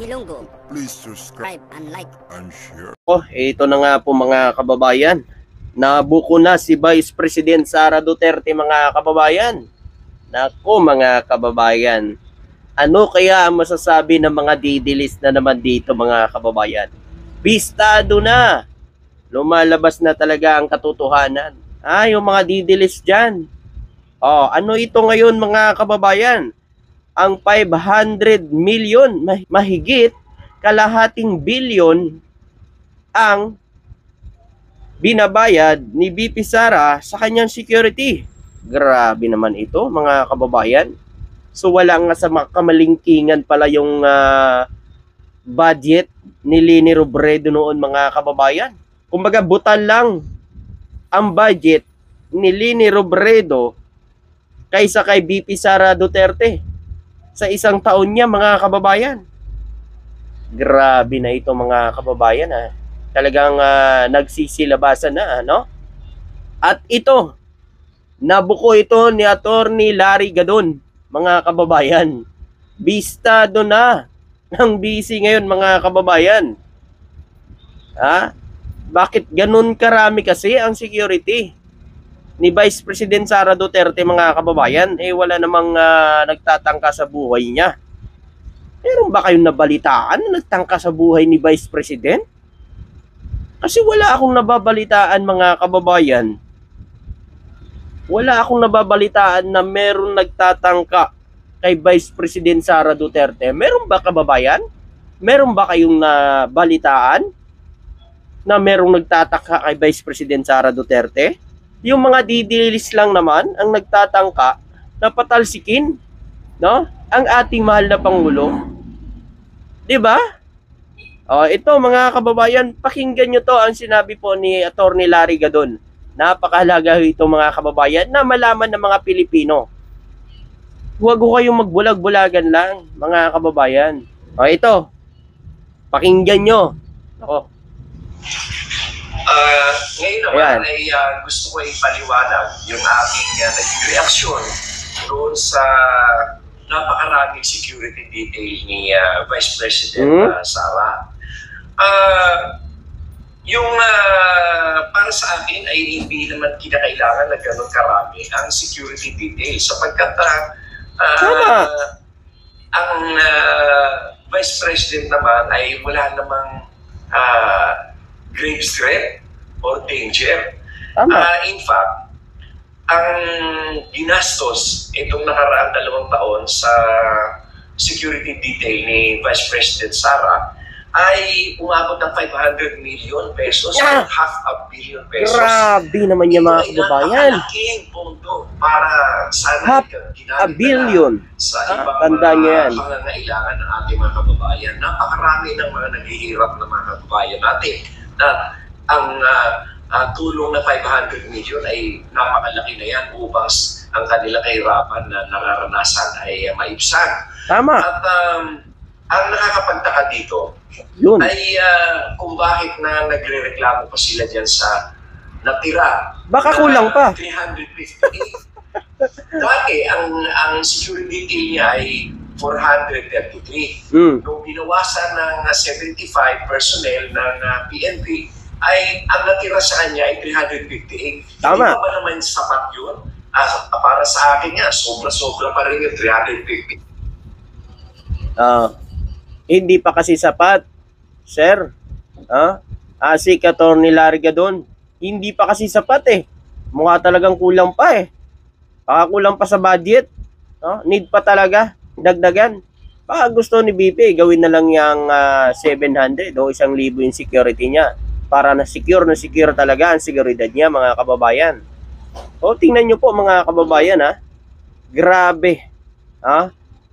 Ilonggo. Please subscribe And like. and share. Ito na nga po mga kababayan. Nabuko na si Vice President Sara Duterte mga kababayan. Naku mga kababayan. Ano kaya ang masasabi ng mga didilis na naman dito mga kababayan? Bistado na. Lumalabas na talaga ang katotohanan. Yung mga didilis dyan. Ano ito ngayon mga kababayan? Ang 500 million, mahigit kalahating bilyon ang binabayad ni VP Sara sa kanyang security. Grabe naman ito mga kababayan. So wala nga sa kamalingkingan pala yung budget ni Leni Robredo noon mga kababayan. Kumbaga butal lang ang budget ni Leni Robredo kaysa kay VP Sara Duterte sa isang taon niya mga kababayan. Grabe na ito mga kababayan Talagang nagsisilabasan na At ito, nabuko ito ni Attorney Larry Gadon mga kababayan. Bistado na ng BC ngayon mga kababayan. Bakit ganun karami kasi ang security ni Vice President Sara Duterte mga kababayan? Wala namang nagtatangka sa buhay niya. Meron ba kayong nabalitaan na nagtangka sa buhay ni Vice President? Kasi wala akong nababalitaan mga kababayan. Wala akong nababalitaan na meron nagtatangka kay Vice President Sara Duterte. Meron ba kababayan? Meron ba kayong nabalitaan na merong nagtatangka kay Vice President Sara Duterte? Yung mga didilis lang naman ang nagtatangka na patalsikin, ang ating mahal na Pangulo. 'Di ba? Ito mga kababayan, pakinggan nyo to ang sinabi po ni Attorney Larry Gadon. Napakahalaga ito mga kababayan na malaman ng mga Pilipino. Huwag ko kayong magbulag-bulagan lang mga kababayan. Ito, pakinggan nyo. Ngayon naman ay gusto ko ipaliwanag yung aking naging reaksyon doon sa napakaraming security detail ni Vice President Sara. Yung para sa akin ay hindi naman kinakailangan na gano'n karami ang security detail sapagkat ang Vice President naman ay wala namang grave threat or danger. In fact, ang ginastos itong nakaraang 2 taon sa security detail ni Vice President Sara ay umabot ng 500 million pesos at $500 million pesos. Grabe naman yung mga kababayan. Napakalaking pondo para sana $500 sa ibang pangangailangan ng ating mga kababayan. Napakarami ng mga naghihirap na mga kababayan natin na ang tulong na 500 million ay napakalaki na yan upang ang kanilang kahirapan na nararanasan ay maibsan. Tama. At ang nakakapagtaka dito ay kung bakit na nagre-reklamo pa sila dyan sa natira. Baka kulang pa. 358. Dati, ang security detail niya ay 433. Nung binawasan ng 75 personnel ng PNP, ay ang natira sa kanya ay 358. Tama. Hindi ba naman sapat yun? Para sa akin nga, sobra-sobra pa rin yung 350. Hindi pa kasi sapat, sir. Si Attorney Larry Gadon, hindi pa kasi sapat Mukha talagang kulang pa kulang pa sa budget. Need pa talaga dagdagan. Baka gusto ni BP gawin na lang yung 700 o 1,000 yung security niya para na secure talaga ang seguridad niya mga kababayan. Tingnan nyo po mga kababayan Grabe.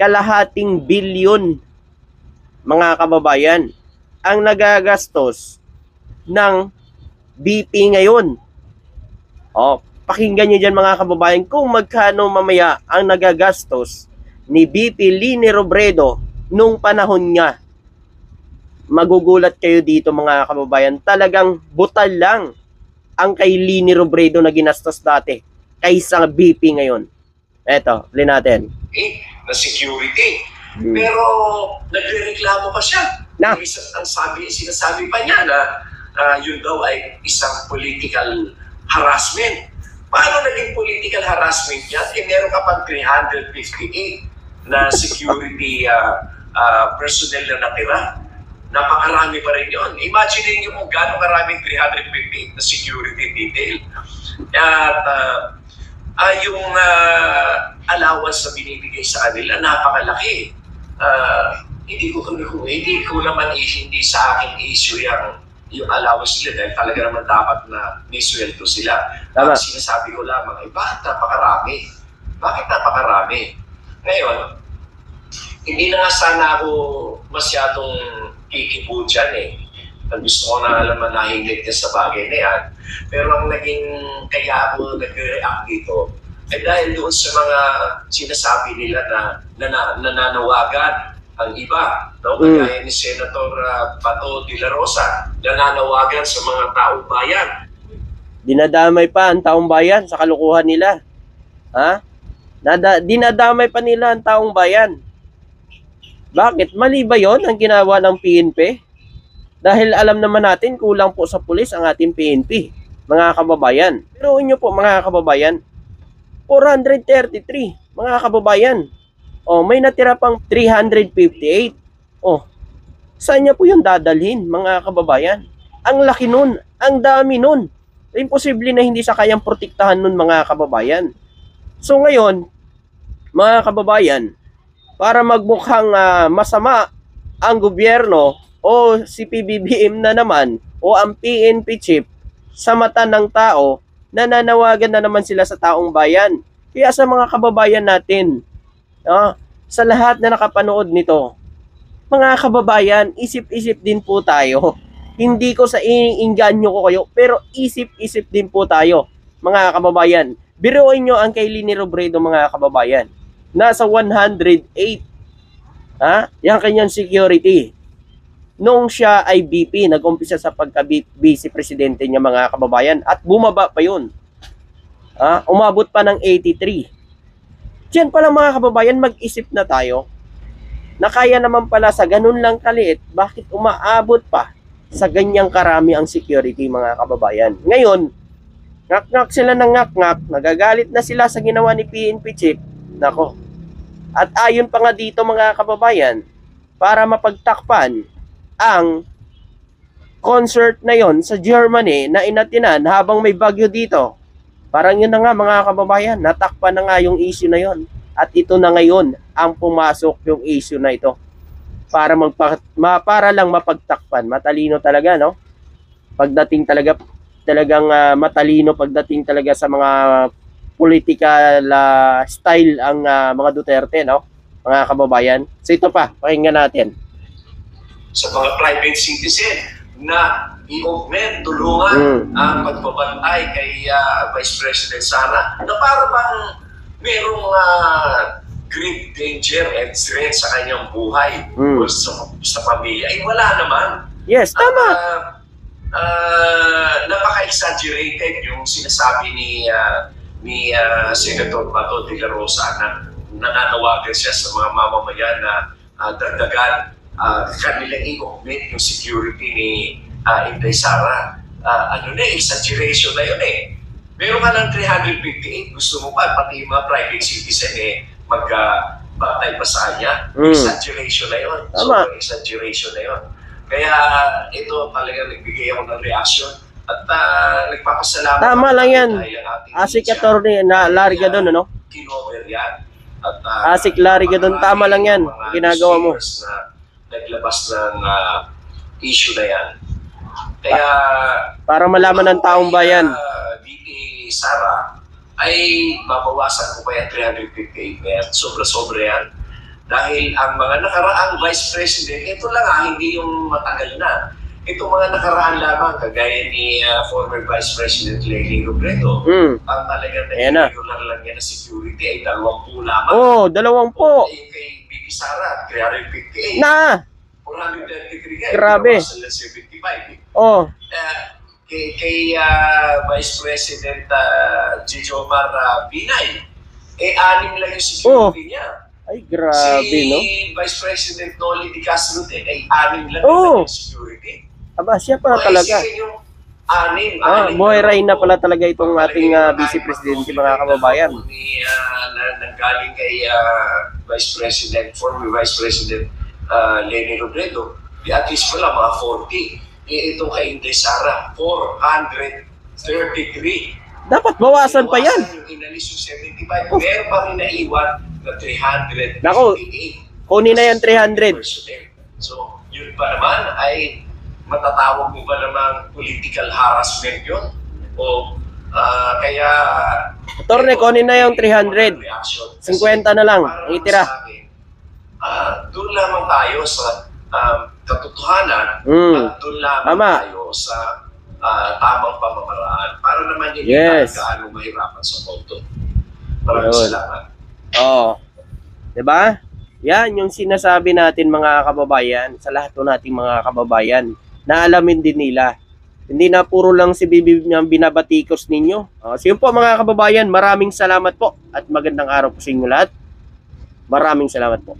Kalahating bilyon mga kababayan ang nagagastos ng BP ngayon. Pakinggan nyo dyan mga kababayan kung magkano mamaya ang nagagastos ni BP Leni Robredo nung panahon niya. Magugulat kayo dito mga kababayan. Talagang butal lang ang kay Leni Robredo na ginastos dati kaysa BP ngayon. Eto, play natin. Na security. Pero nagrereklamo pa siya. Na. Sinasabi pa niya na yun daw ay isang political harassment. Paano naging political harassment yan? Meron ka pang 358 na security personnel na natira. Napakarami pa rin yun. Imagine niyo kung gaano karaming 358 na security detail. At yung allowance na binibigay sa kanila, napakalaki. Hindi ko naman hindi sa akin issue yung allowance nila dahil talaga naman dapat na may sweldo sila. Sinasabi ko lamang, bakit napakarami? Bakit napakarami? Ngayon, hindi na nga sana ako masyadong kikipo dyan eh. Gusto ko na alam na nahinglit ka sa bagay na yan. Pero ang naging kaya ako nag-react dito ay dahil doon sa mga sinasabi nila na nananawagan ang iba. No? Kagaya ni Senator Bato de la Rosa, nananawagan sa mga taong bayan. Dinadamay pa ang taong bayan sa kalukuhan nila. Ha? Dinadamay pa nila ang taong bayan. Bakit? Mali ba yon ang ginawa ng PNP? Dahil alam naman natin kulang po sa pulis ang ating PNP, mga kababayan. Pero nyo po mga kababayan, 433 mga kababayan. Oh, may natira pang 358. Oh, saan niya po yung dadalhin mga kababayan? Ang laki nun, ang dami nun. Imposible na hindi sa kayang protektahan nun mga kababayan. So ngayon, mga kababayan, para magmukhang masama ang gobyerno o si PBBM na naman o ang PNP chief sa mata ng tao, nananawagan na naman sila sa taong bayan. Kaya sa mga kababayan natin, sa lahat na nakapanood nito, mga kababayan, isip-isip din po tayo. Hindi ko sa iniinganyo ko kayo, pero isip-isip din po tayo, mga kababayan. Biruin nyo ang kay Leni Robredo, mga kababayan. Nasa 108. Yan kanyang security. Noong siya ay VP, nag-umpisa sa pagka-vice presidente niya mga kababayan at bumaba pa yun. Umabot pa ng 83. Diyan pala mga kababayan, mag-isip na tayo na kaya naman pala sa ganun lang kaliit, bakit umaabot pa sa ganyang karami ang security mga kababayan. Ngayon, ngak-ngak sila ng ngak-ngak, nagagalit na sila sa ginawa ni PNP chief. Nako. At ayon pa nga dito mga kababayan, para mapagtakpan ang concert na yon sa Germany na inatinan habang may bagyo dito. Parang yun na nga mga kababayan, natakpan na nga yung issue na yon. At ito na ngayon ang pumasok yung issue na ito. Para para lang mapagtakpan. Matalino talaga, no? Pagdating talagang matalino pagdating talaga sa mga political style ang mga Duterte, no? Mga kababayan. So ito pa, pakinggan natin. Sa mga private citizen na i-augment, tulungan ang pagbabantay kay Vice President Sara na para bang merong grave danger and threat sa kanyang buhay o sa pamilya. Ay wala naman. Yes, tama. Napaka-exaggerated yung sinasabi ni Senator Bato de la Rosa na nananawagan siya sa mga mamamayan na dagdagan kanilang i-augment yung security ni Inday Sara. Exaggeration na yun eh. Meron ka ng 358, gusto mo pa, pati yung mga private citizen magbantay pa sa kanya. Exaggeration na yun. Sobrang exaggeration na yun. Kaya ito talaga nagbigay ako ng reaction at nagpapasalamat. Tama lang yan. Asik attorney na Larry Gadon, ano? Kinover yan. At Asik Larry Gadon, tama lang yan. Ginagawa mo. Naglabas ng issue na yan. Kaya para malaman ng taong bayan. VP Sara ay mabawasan ko pa yan 358 na yan. Sobra-sobra yan. Dahil ang mga nakaraang Vice President, ito lang hindi yung matagal na. Ito mga nakaraan lamang, kagaya ni former Vice President Leni Robredo. Ang talagang regular lang yan na security ay 20 lamang. Oh, 20. Kay VP Sara, 358. Na! 433 nga. Grabe. 75. Oh. Kay Vice President Gigi Omar Binay, 6 lang yung security niya. Ay, grabe, no? Si Vice President Noli Di Castro din ay 6 lang Oo. yung security. Aba, siya pala Okay, talaga. isipin yung 6. Buhay Reyna pala talaga itong ating Vice Presidente, mga kababayan. Nanggaling kay former Vice President Leni Robredo, at least pala mga 40. Itong kay Inday Sara, 433. Dapat bawasan pa yan. Yung inalis yung 75, meron pa rin naiwan na 358. Nako, kunin na yan 300. Personnel. So, yun pa naman ay matatawag mo ba namang political harassment yun? O kaya... Torne, kunin na yung 300. 50 na lang, itira. Doon lamang tayo sa katotohanan at doon lamang tayo sa tamang pamamaraan para naman yung gaano mahirapan sa voto. Maraming salamat. Oo. Diba? Yan yung sinasabi natin mga kababayan, sa lahat ng nating mga kababayan, na alamin din nila. Hindi na puro lang si Bibi ang binabatikos ninyo. So yun po mga kababayan, maraming salamat po at magandang araw po sa inyo lahat. Maraming salamat po.